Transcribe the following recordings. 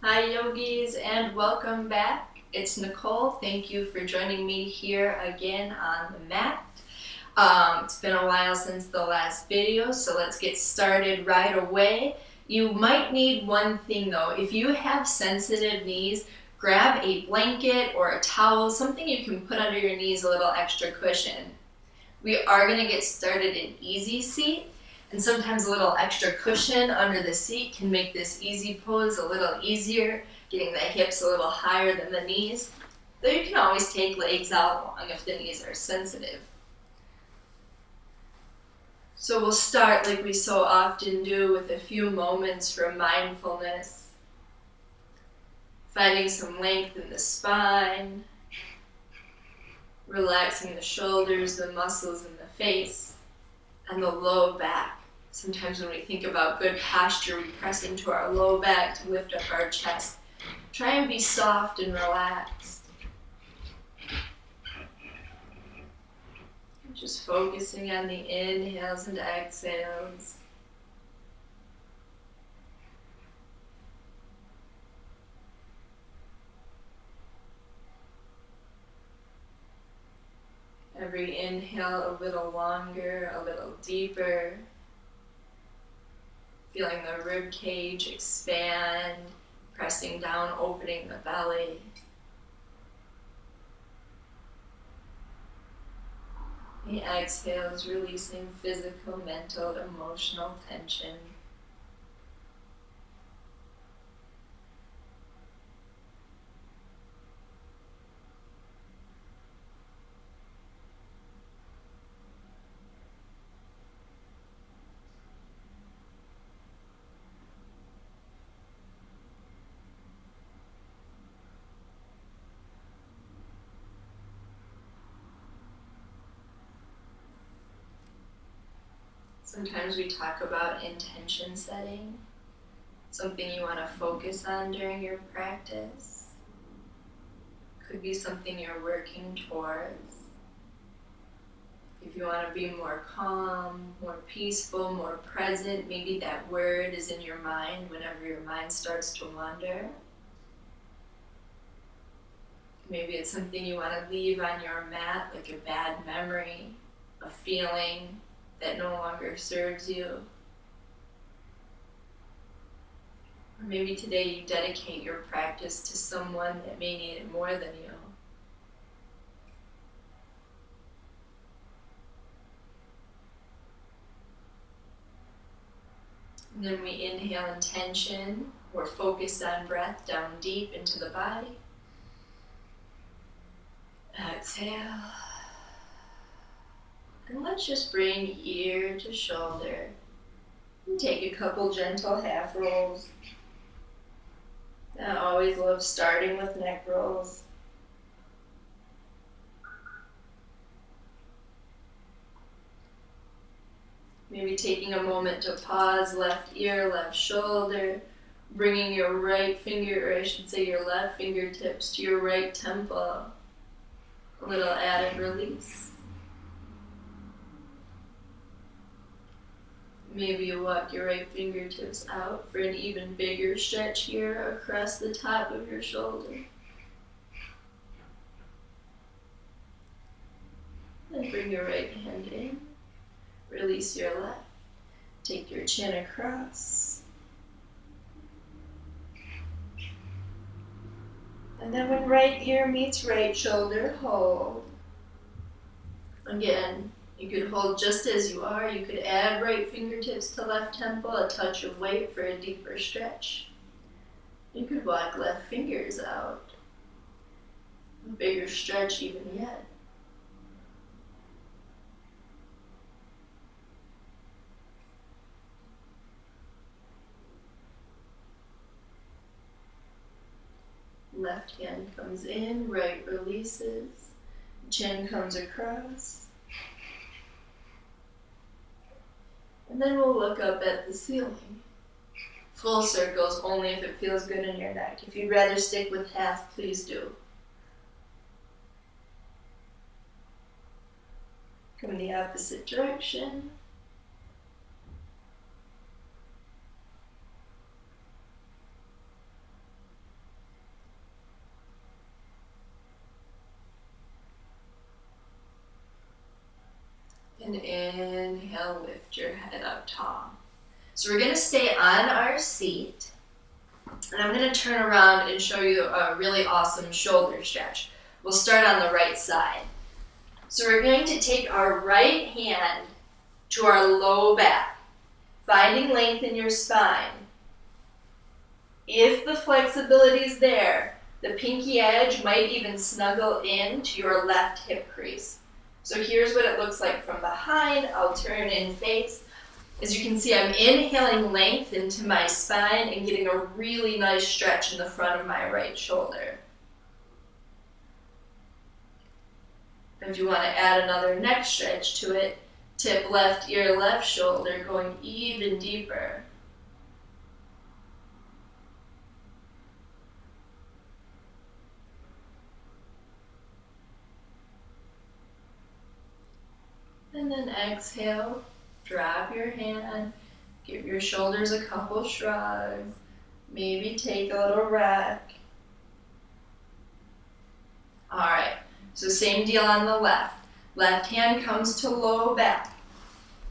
Hi yogis and welcome back. It's Nicole. Thank you for joining me here again on the mat. It's been a while since the last video, so let's get started right away. You might need one thing though. If you have sensitive knees, grab a blanket or a towel, something you can put under your knees, a little extra cushion. We are going to get started in easy seat. And sometimes a little extra cushion under the seat can make this easy pose a little easier, getting the hips a little higher than the knees. Though you can always take legs out long if the knees are sensitive. So we'll start like we so often do with a few moments for mindfulness. Finding some length in the spine, relaxing the shoulders, the muscles in the face, and the low back. Sometimes when we think about good posture, we press into our low back to lift up our chest. Try and be soft and relaxed. Just focusing on the inhales and exhales. Every inhale a little longer, a little deeper. Feeling the rib cage expand, pressing down, opening the belly. The exhales releasing physical, mental, emotional tension. Sometimes we talk about intention setting, something you want to focus on during your practice. Could be something you're working towards. If you want to be more calm, more peaceful, more present, maybe that word is in your mind whenever your mind starts to wander. Maybe it's something you want to leave on your mat, like a bad memory, a feeling that no longer serves you. Or maybe today you dedicate your practice to someone that may need it more than you. And then we inhale intention. We're focused on breath down deep into the body. Exhale. And let's just bring ear to shoulder. And take a couple gentle half rolls. I always love starting with neck rolls. Maybe taking a moment to pause, left ear, left shoulder, bringing your right finger, or I should say your left fingertips to your right temple. A little added release. Maybe you walk your right fingertips out for an even bigger stretch here across the top of your shoulder. Then bring your right hand in. Release your left. Take your chin across. And then when right ear meets right shoulder, hold. Again, you could hold just as you are. You could add right fingertips to left temple, a touch of weight for a deeper stretch. You could walk left fingers out. A bigger stretch even yet. Left hand comes in, right releases. Chin comes across. And then we'll look up at the ceiling. Full circles only if it feels good in your neck. If you'd rather stick with half, please do. Come the opposite direction. exhale, lift your head up tall. So we're going to stay on our seat. And I'm going to turn around and show you a really awesome shoulder stretch. We'll start on the right side. So we're going to take our right hand to our low back, finding length in your spine. If the flexibility is there, the pinky edge might even snuggle into your left hip crease. So here's what it looks like from behind. I'll turn and face. As you can see, I'm inhaling length into my spine and getting a really nice stretch in the front of my right shoulder. If you want to add another neck stretch to it, tip left ear, left shoulder, going even deeper. And then exhale, drop your hand, give your shoulders a couple shrugs, maybe take a little rack. All right, so same deal on the left. Left hand comes to low back.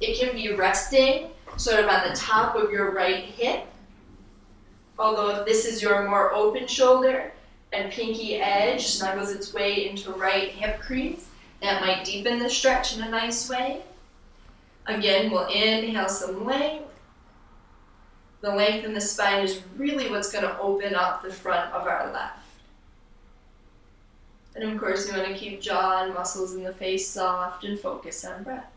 It can be resting sort of on the top of your right hip, although if this is your more open shoulder and pinky edge snuggles its way into right hip crease, that might deepen the stretch in a nice way. Again, we'll inhale some length. The length in the spine is really what's going to open up the front of our left. And of course, you want to keep jaw and muscles in the face soft and focus on breath.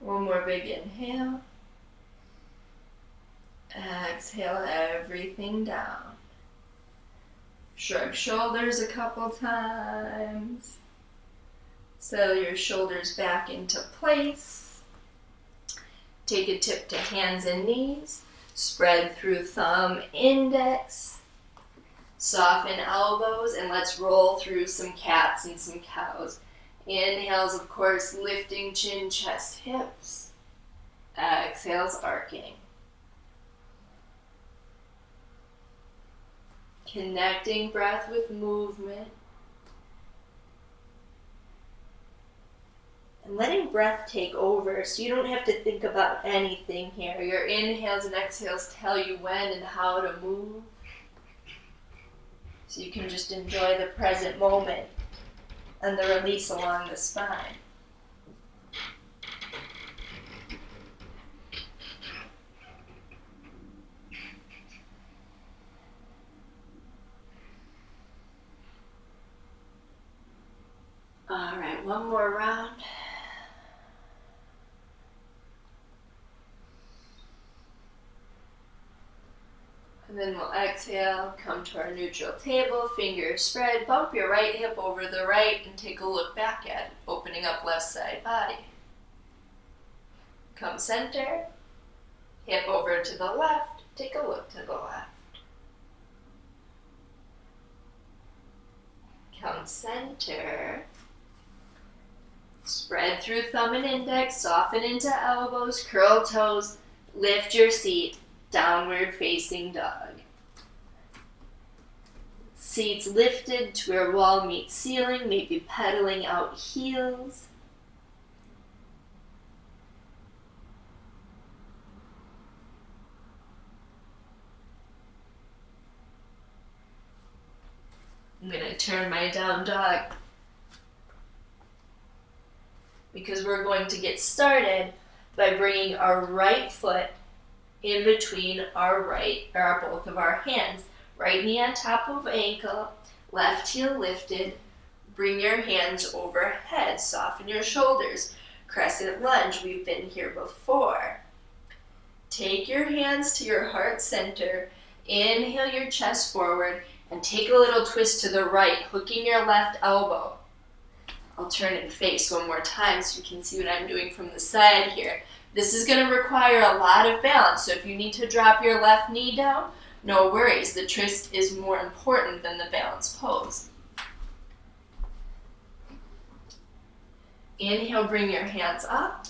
One more big inhale. Exhale everything down. Shrug shoulders a couple times. Settle your shoulders back into place. Take a tip to hands and knees. Spread through thumb, index. Soften elbows, and let's roll through some cats and some cows. Inhales, of course, lifting chin, chest, hips. Exhales, arcing. Connecting breath with movement. And letting breath take over so you don't have to think about anything here. Your inhales and exhales tell you when and how to move. So you can just enjoy the present moment and the release along the spine. All right, one more round. And then we'll exhale, come to our neutral table, fingers spread, bump your right hip over the right and take a look back at it, opening up left side body. Come center, hip over to the left, take a look to the left. Come center, spread through thumb and index, soften into elbows, curl toes, lift your seat, downward facing dog. Seats lifted to where wall meets ceiling, maybe pedaling out heels. I'm going to turn my down dog because we're going to get started by bringing our right foot in between both of our hands. Right knee on top of ankle, left heel lifted. Bring your hands overhead, soften your shoulders. Crescent lunge, we've been here before. Take your hands to your heart center. Inhale your chest forward and take a little twist to the right, hooking your left elbow. I'll turn and face one more time so you can see what I'm doing from the side here. This is going to require a lot of balance, so if you need to drop your left knee down, no worries. The twist is more important than the balance pose. Inhale, bring your hands up.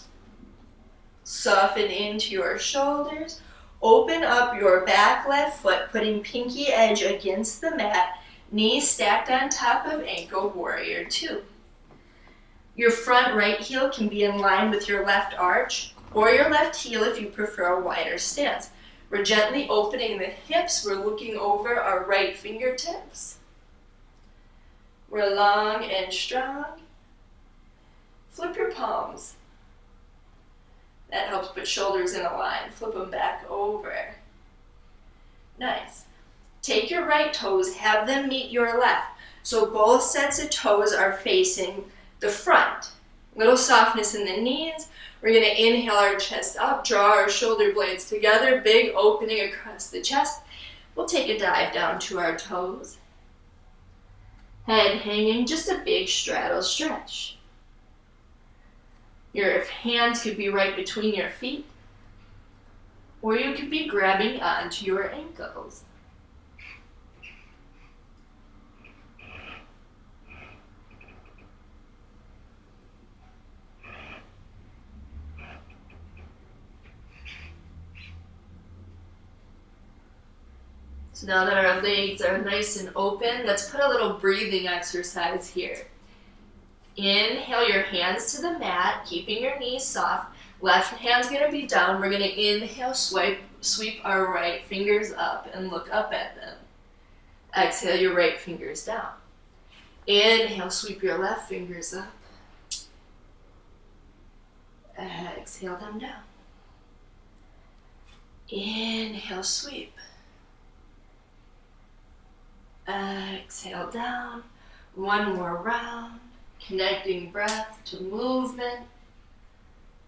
Soften into your shoulders. Open up your back left foot, putting pinky edge against the mat. Knees stacked on top of ankle, warrior two. Your front right heel can be in line with your left arch or your left heel if you prefer a wider stance. We're gently opening the hips. We're looking over our right fingertips. We're long and strong. Flip your palms. That helps put shoulders in a line. Flip them back over. Nice. Take your right toes, have them meet your left. So both sets of toes are facing the front. Little softness in the knees. We're going to inhale our chest up, draw our shoulder blades together, big opening across the chest. We'll take a dive down to our toes. Head hanging, just a big straddle stretch. Your hands could be right between your feet, or you could be grabbing onto your ankles. So now that our legs are nice and open, let's put a little breathing exercise here. Inhale your hands to the mat, keeping your knees soft. Left hand's going to be down. We're going to inhale, sweep our right fingers up and look up at them. Exhale your right fingers down. Inhale, sweep your left fingers up. Exhale them down. Inhale, sweep. Exhale down. One more round. Connecting breath to movement.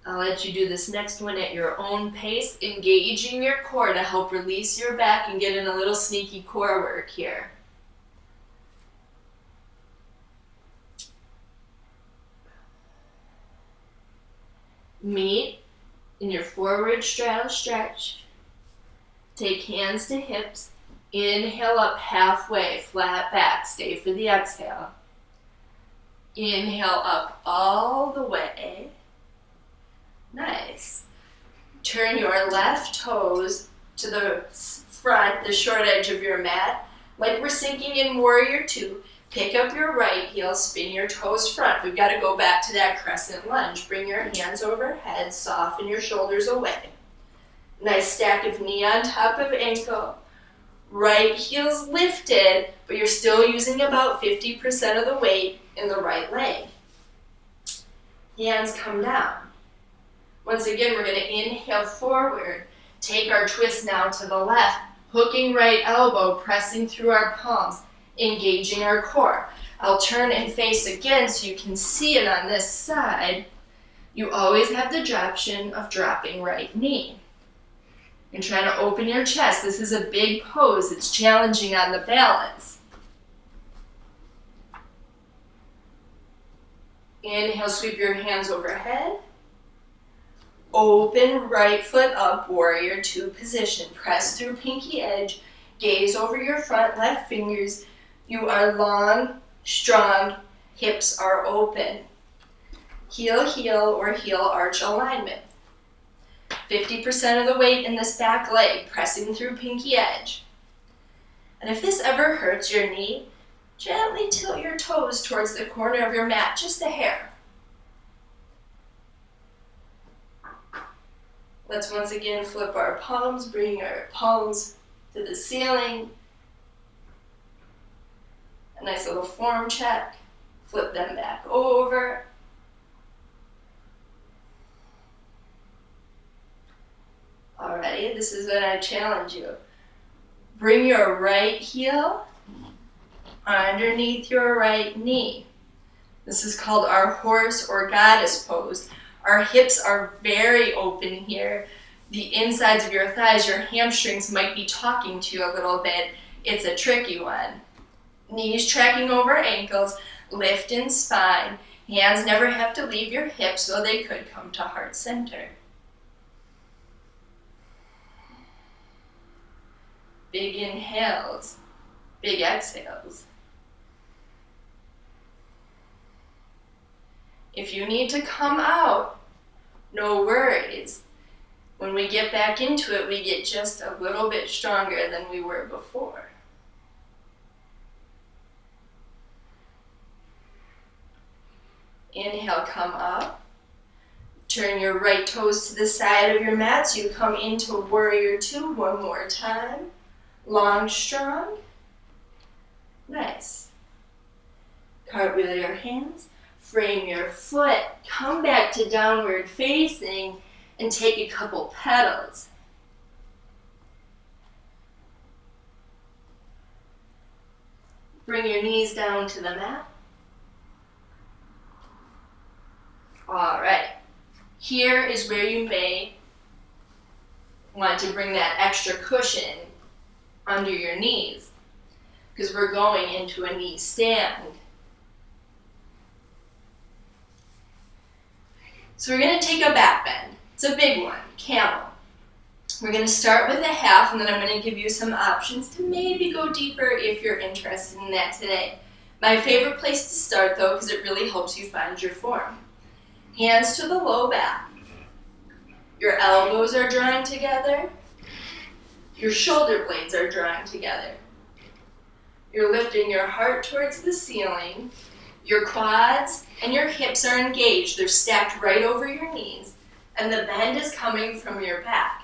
I'll let you do this next one at your own pace, engaging your core to help release your back and get in a little sneaky core work here. Meet in your forward straddle stretch. Take hands to hips. Inhale up halfway, flat back. Stay for the exhale. Inhale up all the way. Nice. Turn your left toes to the front, the short edge of your mat, like we're sinking in warrior two. Pick up your right heel, spin your toes front. We've got to go back to that crescent lunge. Bring your hands overhead, soften your shoulders away. Nice stack of knee on top of ankle. Right heel's lifted, but you're still using about 50% of the weight in the right leg. Hands come down. Once again, we're going to inhale forward. Take our twist now to the left, hooking right elbow, pressing through our palms, engaging our core. I'll turn and face again so you can see it on this side. You always have the option of dropping right knee. And trying to open your chest. This is a big pose. It's challenging on the balance. Inhale, sweep your hands overhead. Open right foot up, warrior two position. Press through pinky edge. Gaze over your front left fingers. You are long, strong. Hips are open. Heel, heel, or heel arch alignment. 50% of the weight in this back leg, pressing through pinky edge. And if this ever hurts your knee, gently tilt your toes towards the corner of your mat, just a hair. Let's once again flip our palms, bring our palms to the ceiling. A nice little form check. Flip them back over. Alrighty, this is when I challenge you. Bring your right heel underneath your right knee. This is called our horse or goddess pose. Our hips are very open here. The insides of your thighs, your hamstrings might be talking to you a little bit. It's a tricky one. Knees tracking over ankles, lift in spine. Hands never have to leave your hips, though they could come to heart center. Big inhales, big exhales. If you need to come out, no worries. When we get back into it, we get just a little bit stronger than we were before. Inhale, come up. Turn your right toes to the side of your mat so you come into warrior two one more time. Long, strong. Nice. Cartwheel your hands. Frame your foot. Come back to downward facing and take a couple petals. Bring your knees down to the mat. All right. Here is where you may want to bring that extra cushion under your knees because we're going into a knee stand. So we're going to take a back bend. It's a big one, camel. We're going to start with a half, and then I'm going to give you some options to maybe go deeper if you're interested in that today. My favorite place to start, though, because it really helps you find your form. Hands to the low back. Your elbows are drawing together. Your shoulder blades are drawing together. You're lifting your heart towards the ceiling. Your quads and your hips are engaged. They're stacked right over your knees. And the bend is coming from your back.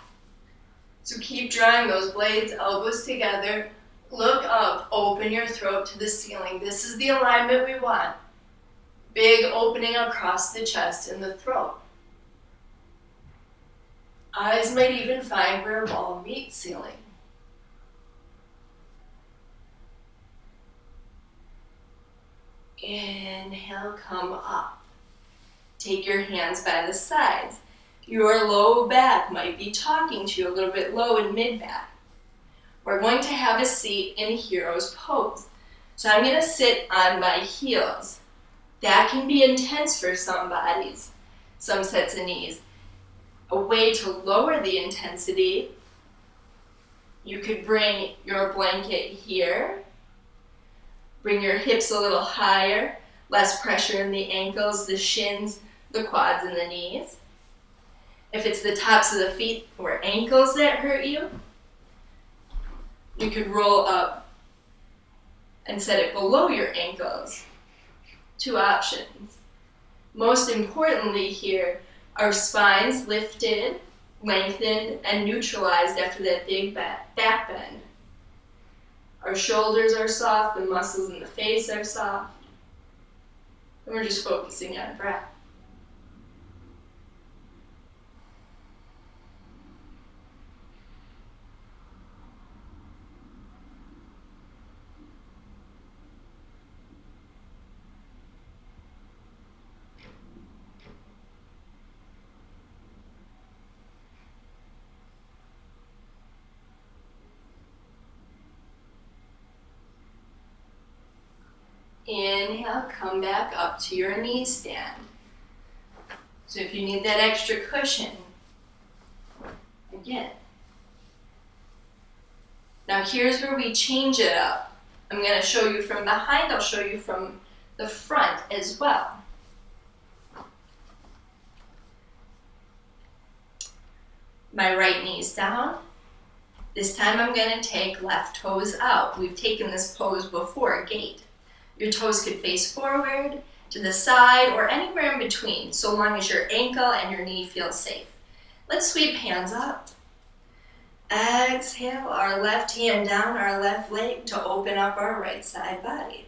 So keep drawing those blades, elbows together. Look up, open your throat to the ceiling. This is the alignment we want. Big opening across the chest and the throat. Eyes might even find where a ball meets ceiling. Inhale, come up. Take your hands by the sides. Your low back might be talking to you, a little bit low in mid-back. We're going to have a seat in hero's pose. So I'm going to sit on my heels. That can be intense for some bodies, some sets of knees. A way to lower the intensity, you could bring your blanket here. Bring your hips a little higher, less pressure in the ankles, the shins, the quads, and the knees. If it's the tops of the feet or ankles that hurt you, you could roll up and set it below your ankles. Two options. Most importantly here, our spines lifted, lengthened, and neutralized after that big back bend. Our shoulders are soft, the muscles in the face are soft, and we're just focusing on breath. Inhale, come back up to your knee stand. So if you need that extra cushion, again. Now here's where we change it up. I'm going to show you from behind, I'll show you from the front as well. My right knee's down. This time I'm going to take left toes out. We've taken this pose before, gate. Your toes could face forward, to the side, or anywhere in between, so long as your ankle and your knee feel safe. Let's sweep hands up. Exhale, our left hand down our left leg to open up our right side body.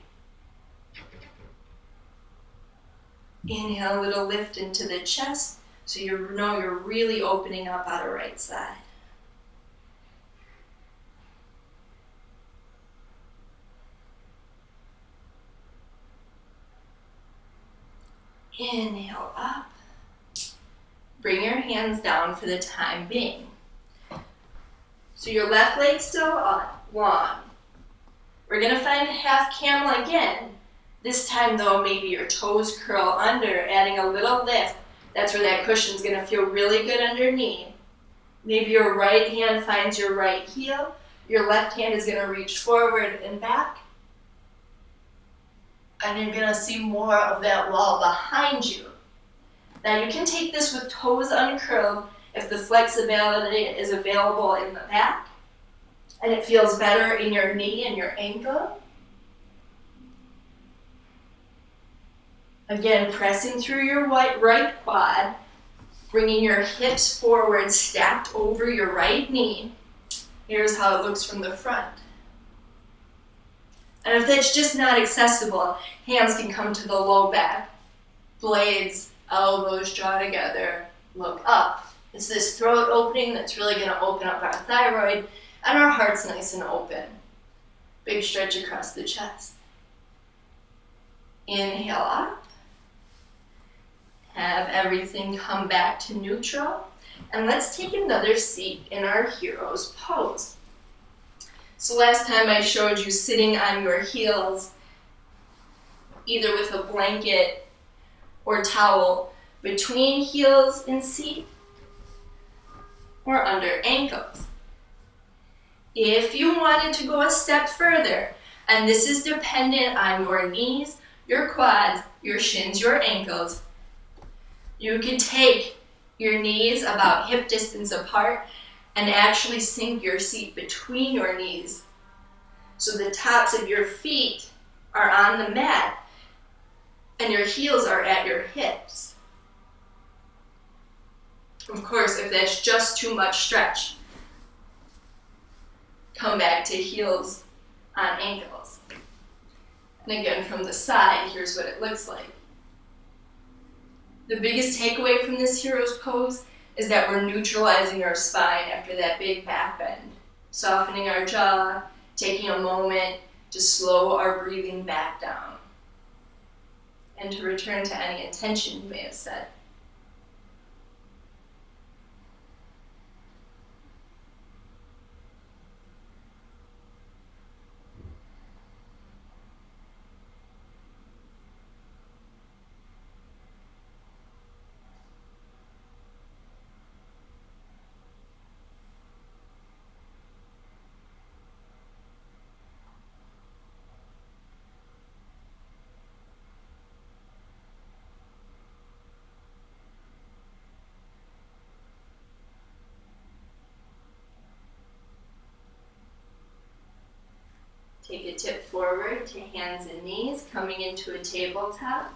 Inhale, a little lift into the chest, so you know you're really opening up out of right side. Inhale up. Bring your hands down for the time being. So your left leg's still long. We're going to find a half camel again. This time though, maybe your toes curl under, adding a little lift. That's where that cushion's going to feel really good underneath. Maybe your right hand finds your right heel. Your left hand is going to reach forward and back. And you're going to see more of that wall behind you. Now you can take this with toes uncurled if the flexibility is available in the back and it feels better in your knee and your ankle. Again, pressing through your right quad, bringing your hips forward, stacked over your right knee. Here's how it looks from the front. And if that's just not accessible, hands can come to the low back, blades, elbows draw together, look up. It's this throat opening that's really going to open up our thyroid, and our heart's nice and open. Big stretch across the chest. Inhale up. Have everything come back to neutral. And let's take another seat in our hero's pose. So last time I showed you sitting on your heels, either with a blanket or towel between heels and seat, or under ankles. If you wanted to go a step further, and this is dependent on your knees, your quads, your shins, your ankles, you can take your knees about hip distance apart and actually sink your seat between your knees so the tops of your feet are on the mat and your heels are at your hips. Of course, if that's just too much stretch, come back to heels on ankles. And again, from the side, here's what it looks like. The biggest takeaway from this hero's pose is that we're neutralizing our spine after that big back bend, softening our jaw, taking a moment to slow our breathing back down, and to return to any intention you may have set. Take a tip forward to hands and knees, coming into a tabletop.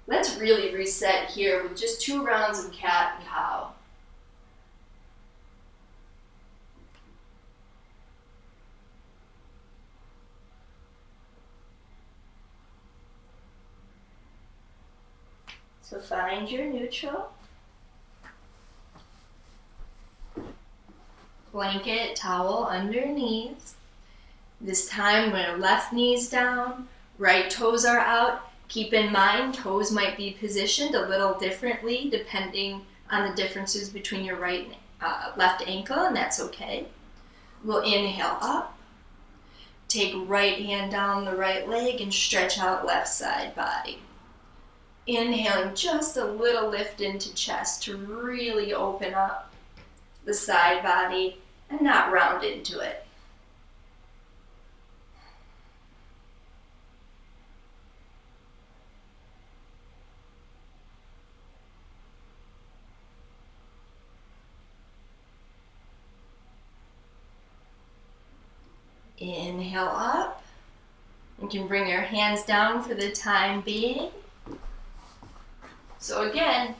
Let's really reset here with just 2 rounds of cat and cow. So find your neutral. Blanket, towel under knees. This time, when our left knee's down, right toes are out. Keep in mind, toes might be positioned a little differently depending on the differences between your left ankle, and that's okay. We'll inhale up. Take right hand down the right leg and stretch out left side body. Inhaling just a little lift into chest to really open up the side body and not round into it. Inhale up. You can bring your hands down for the time being. So again,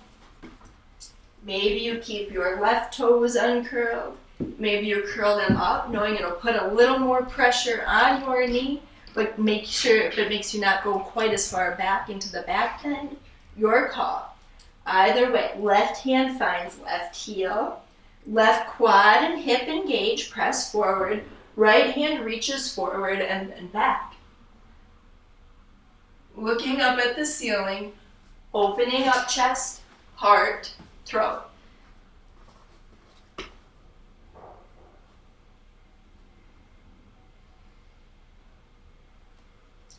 maybe you keep your left toes uncurled. Maybe you curl them up, knowing it'll put a little more pressure on your knee, but make sure if it makes you not go quite as far back into the back bend, your call. Either way, left hand finds left heel, left quad and hip engage, press forward, right hand reaches forward and then back. Looking up at the ceiling, opening up chest, heart, throat.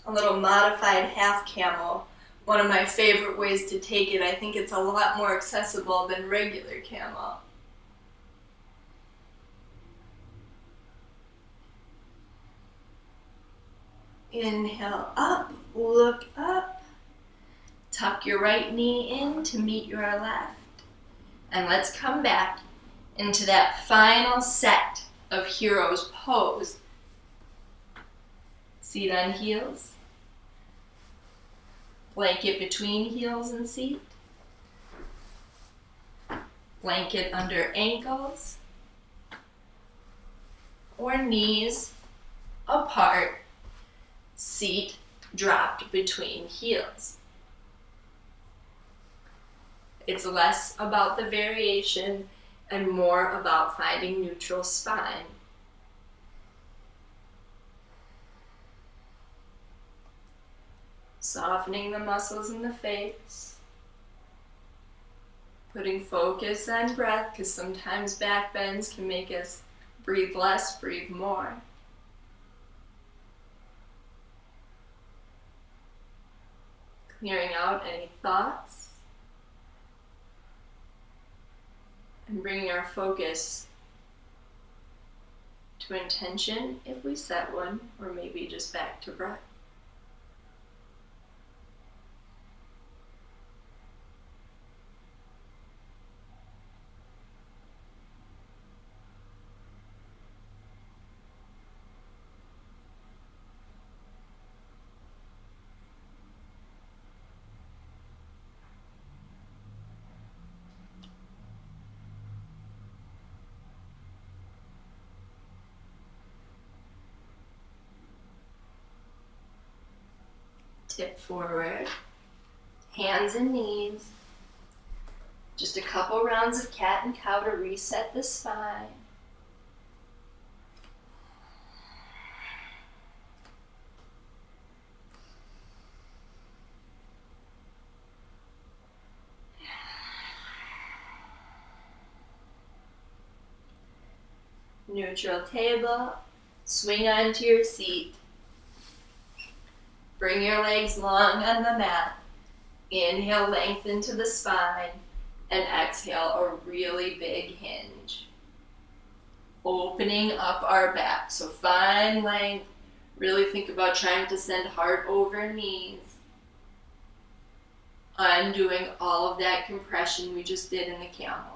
A little modified half camel, one of my favorite ways to take it. I think it's a lot more accessible than regular camel. Inhale up, look up. Tuck your right knee in to meet your left. And let's come back into that final set of hero's pose. Seat on heels. Blanket between heels and seat. Blanket under ankles. Or knees apart. Seat dropped between heels. It's less about the variation and more about finding neutral spine. Softening the muscles in the face. Putting focus on breath, because sometimes back bends can make us breathe less, breathe more. Clearing out any thoughts. And bringing our focus to intention, if we set one, or maybe just back to breath. Tip forward, hands and knees. Just a couple rounds of cat and cow to reset the spine. Neutral table, swing onto your seat. Bring your legs long on the mat. Inhale, lengthen to the spine, and exhale, a really big hinge. Opening up our back, so find length. Really think about trying to send heart over knees. Undoing all of that compression we just did in the camel.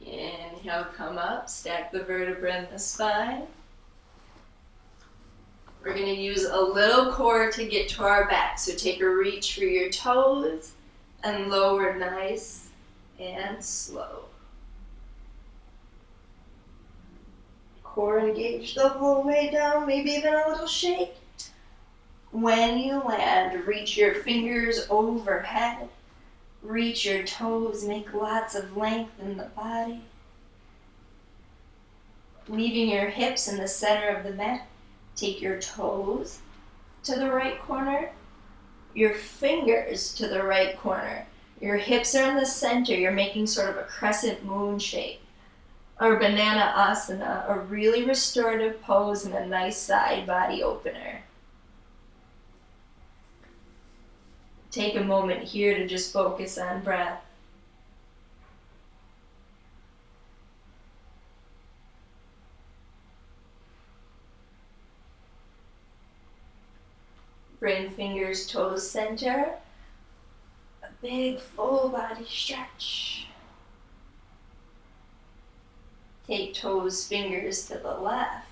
Inhale, come up, stack the vertebrae in the spine. We're going to use a little core to get to our back. So take a reach for your toes and lower nice and slow. Core engaged the whole way down, maybe even a little shake. When you land, reach your fingers overhead. Reach your toes, make lots of length in the body. Leaving your hips in the center of the mat. Take your toes to the right corner, your fingers to the right corner. Your hips are in the center. You're making sort of a crescent moon shape. Or banana asana, a really restorative pose and a nice side body opener. Take a moment here to just focus on breath. Bring fingers, toes center. A big full body stretch. Take toes, fingers to the left.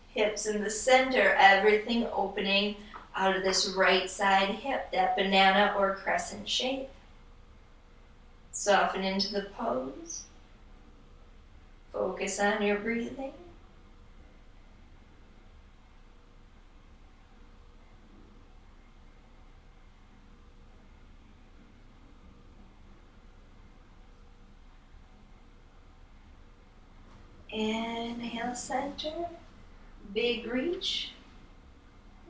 Hips in the center, everything opening out of this right side hip, that banana or crescent shape. Soften into the pose. Focus on your breathing. Inhale, center. Big reach.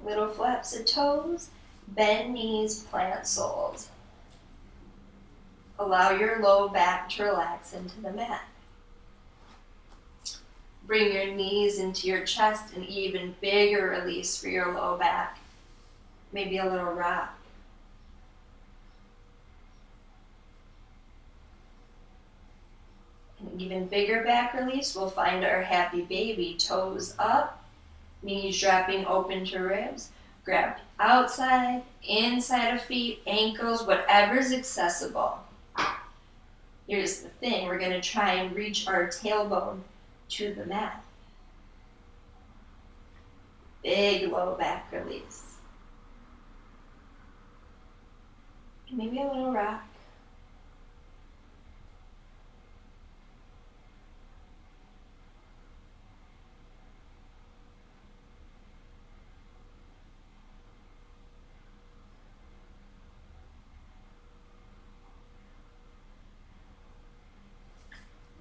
Little flaps of toes. Bend knees, plant soles. Allow your low back to relax into the mat. Bring your knees into your chest, an even bigger release for your low back. Maybe a little rock. An even bigger back release, we'll find our happy baby. Toes up, knees dropping open to ribs. Grab outside, inside of feet, ankles, whatever's accessible. Here's the thing, we're going to try and reach our tailbone to the mat. Big low back release. Maybe a little rock.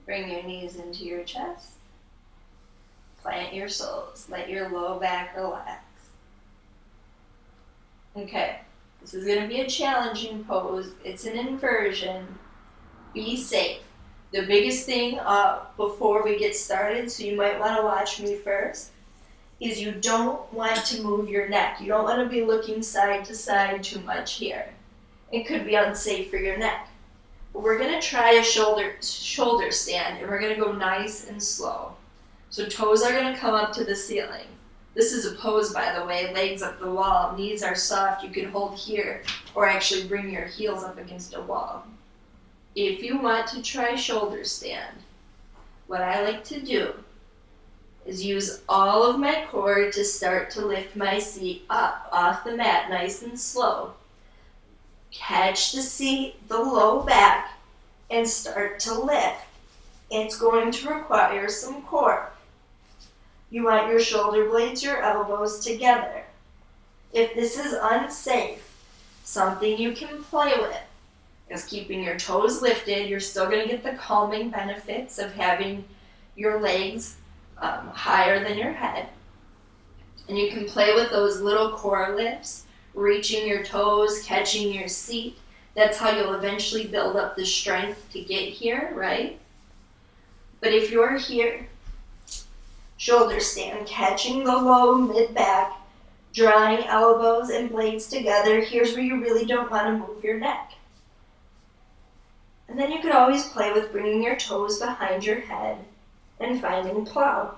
Bring your knees into your chest. Plant your soles. Let your low back relax. Okay, this is going to be a challenging pose. It's an inversion. Be safe. The biggest thing before we get started, so you might want to watch me first, is you don't want to move your neck. You don't want to be looking side to side too much here. It could be unsafe for your neck. But we're going to try a shoulder stand, and we're going to go nice and slow. So toes are going to come up to the ceiling. This is a pose, by the way, legs up the wall, knees are soft. You can hold here or actually bring your heels up against a wall. If you want to try shoulder stand, what I like to do is use all of my core to start to lift my seat up off the mat nice and slow. Catch the seat, the low back, and start to lift. It's going to require some core. You want your shoulder blades, your elbows together. If this is unsafe, something you can play with is keeping your toes lifted. You're still going to get the calming benefits of having your legs higher than your head. And you can play with those little core lifts, reaching your toes, catching your seat. That's how you'll eventually build up the strength to get here, right? But if you're here, shoulder stand, catching the low mid-back, drawing elbows and blades together, here's where you really don't want to move your neck. And then you could always play with bringing your toes behind your head and finding plow.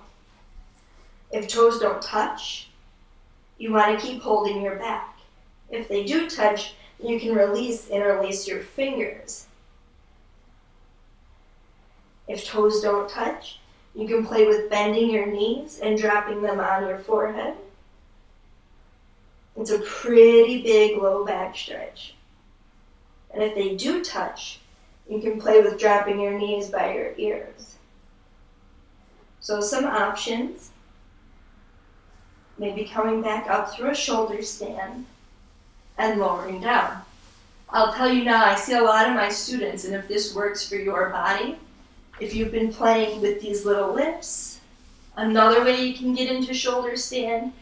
If toes don't touch, you want to keep holding your back. If they do touch, you can interlace your fingers. If toes don't touch, you can play with bending your knees and dropping them on your forehead. It's a pretty big low back stretch. And if they do touch, you can play with dropping your knees by your ears. So some options, maybe coming back up through a shoulder stand and lowering down. I'll tell you now, I see a lot of my students, and if this works for your body, if you've been playing with these little lifts, another way you can get into shoulder stand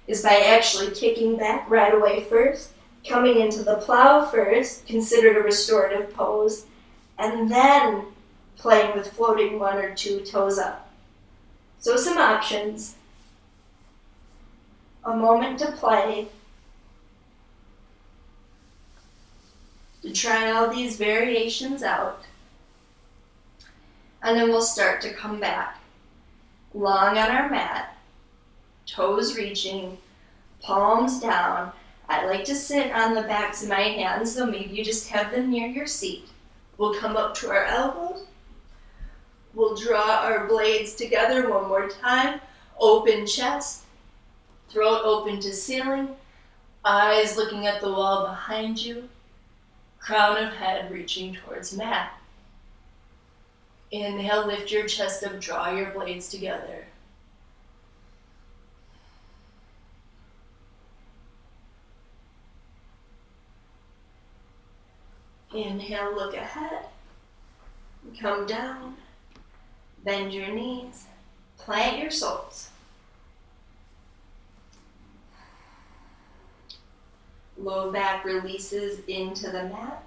is by actually kicking back right away first, coming into the plow first, considered a restorative pose, and then playing with floating one or two toes up. So some options. A moment to play. To try all these variations out. And then we'll start to come back. Long on our mat, toes reaching, palms down. I like to sit on the backs of my hands, so maybe you just have them near your seat. We'll come up to our elbows. We'll draw our blades together one more time. Open chest, throat open to ceiling, eyes looking at the wall behind you, crown of head reaching towards mat. Inhale, lift your chest up, draw your blades together. Inhale, look ahead. Come down. Bend your knees. Plant your soles. Low back releases into the mat.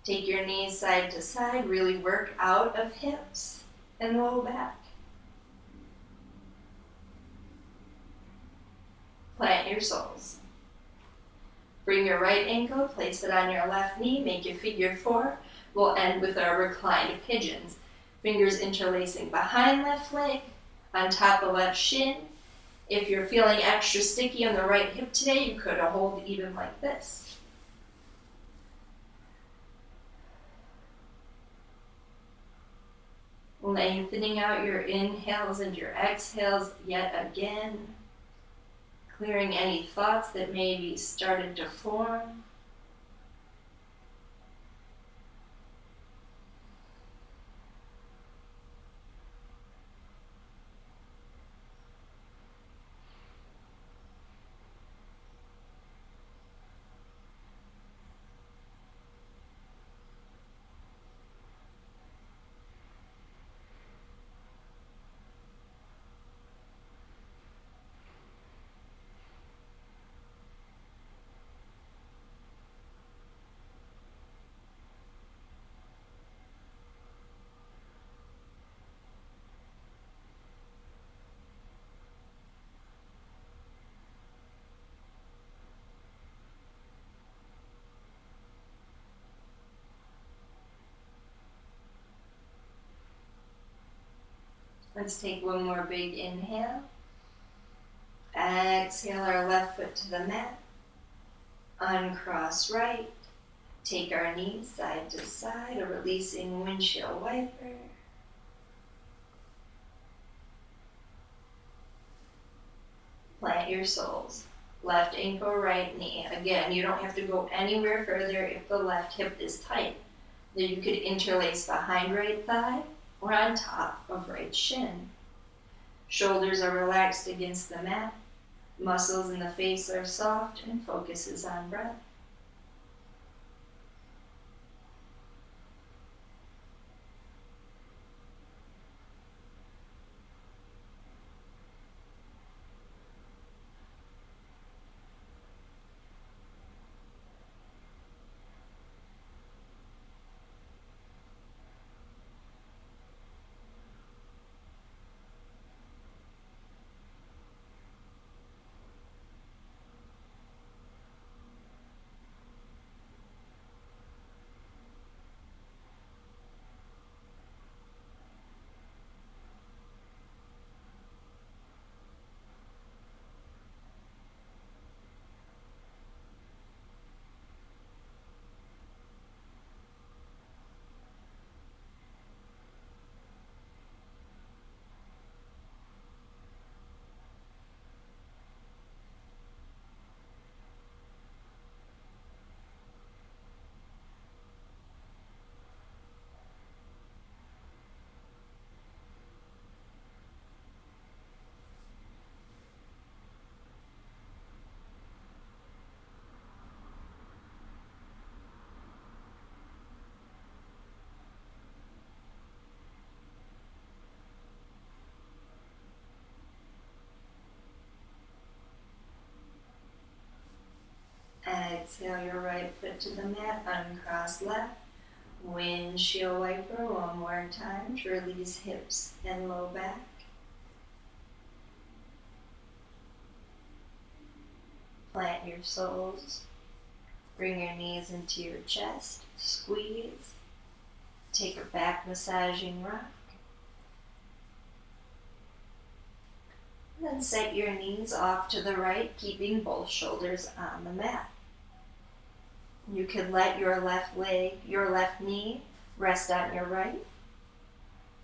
Take your knees side to side. Really work out of hips and low back. Plant your soles. Bring your right ankle, place it on your left knee, make a figure four. We'll end with our reclined pigeons. Fingers interlacing behind left leg, on top of left shin. If you're feeling extra sticky on the right hip today, you could hold even like this. Lengthening out your inhales and your exhales yet again. Clearing any thoughts that maybe started to form. Let's take one more big inhale. Exhale our left foot to the mat. Uncross right. Take our knees side to side, a releasing windshield wiper. Plant your soles. Left ankle, right knee. Again, you don't have to go anywhere further if the left hip is tight. Then you could interlace behind right thigh or on top of right shin. Shoulders are relaxed against the mat. Muscles in the face are soft and focus is on breath. Exhale your right foot to the mat, uncross left. Windshield wiper one more time to release hips and low back. Plant your soles. Bring your knees into your chest. Squeeze. Take a back massaging rock. Then set your knees off to the right, keeping both shoulders on the mat. You can let your left leg, your left knee rest on your right.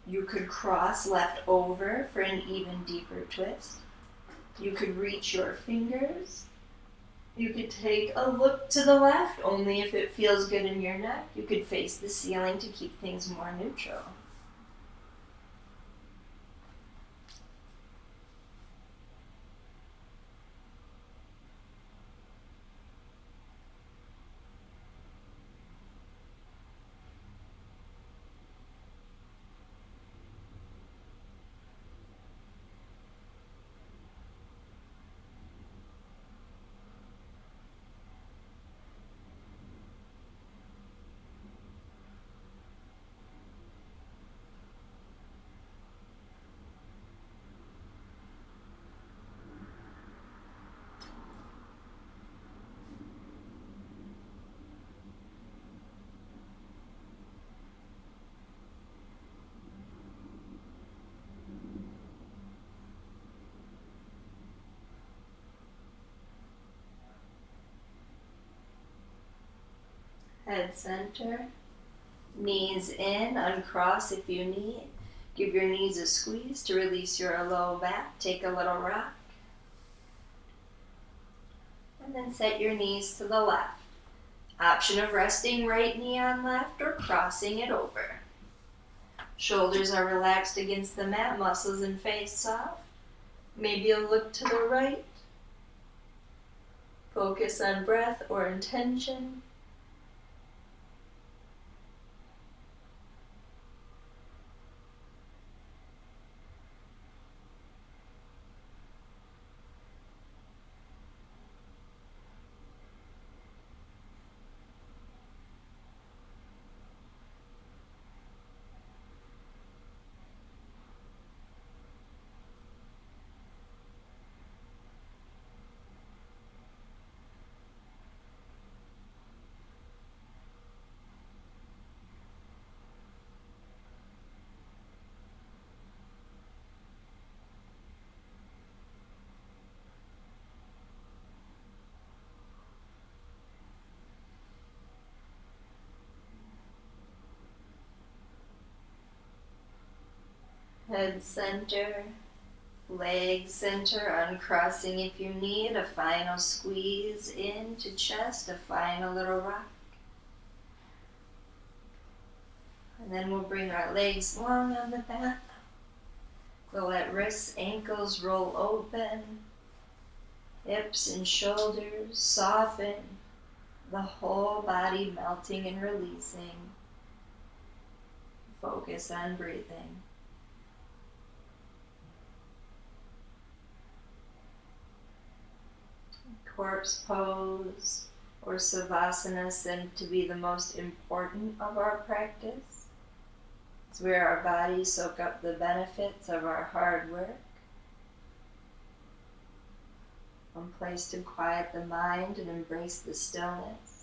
You could cross left over for an even deeper twist. You could reach your fingers. You could take a look to the left, only if it feels good in your neck. You could face the ceiling to keep things more neutral. Head center. Knees in, uncross if you need. Give your knees a squeeze to release your low back. Take a little rock. And then set your knees to the left. Option of resting right knee on left or crossing it over. Shoulders are relaxed against the mat, muscles and face soft. Maybe a look to the right. Focus on breath or intention. Head center, leg center, uncrossing if you need. A final squeeze into chest, a final little rock. And then we'll bring our legs long on the mat. We'll let wrists, ankles roll open. Hips and shoulders soften. The whole body melting and releasing. Focus on breathing. Corpse pose or savasana said to be the most important of our practice. It's where our bodies soak up the benefits of our hard work. One place to quiet the mind and embrace the stillness.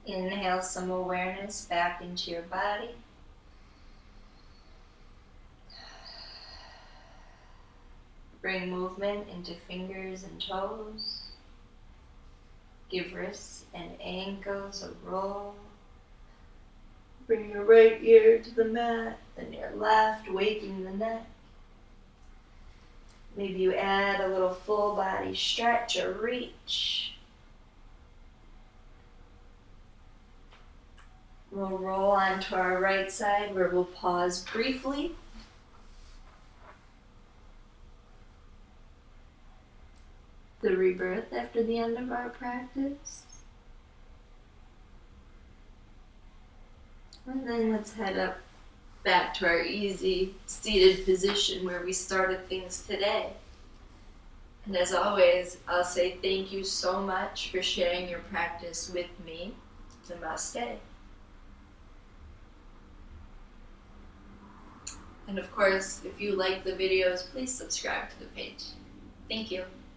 Inhale some awareness back into your body. Bring movement into fingers and toes. Give wrists and ankles a roll. Bring your right ear to the mat, then your left, waking the neck. Maybe you add a little full body stretch or reach. We'll roll onto our right side where we'll pause briefly. The rebirth after the end of our practice. And then let's head up back to our easy seated position where we started things today. And as always, I'll say thank you so much for sharing your practice with me. Namaste. And of course, if you like the videos, please subscribe to the page. Thank you.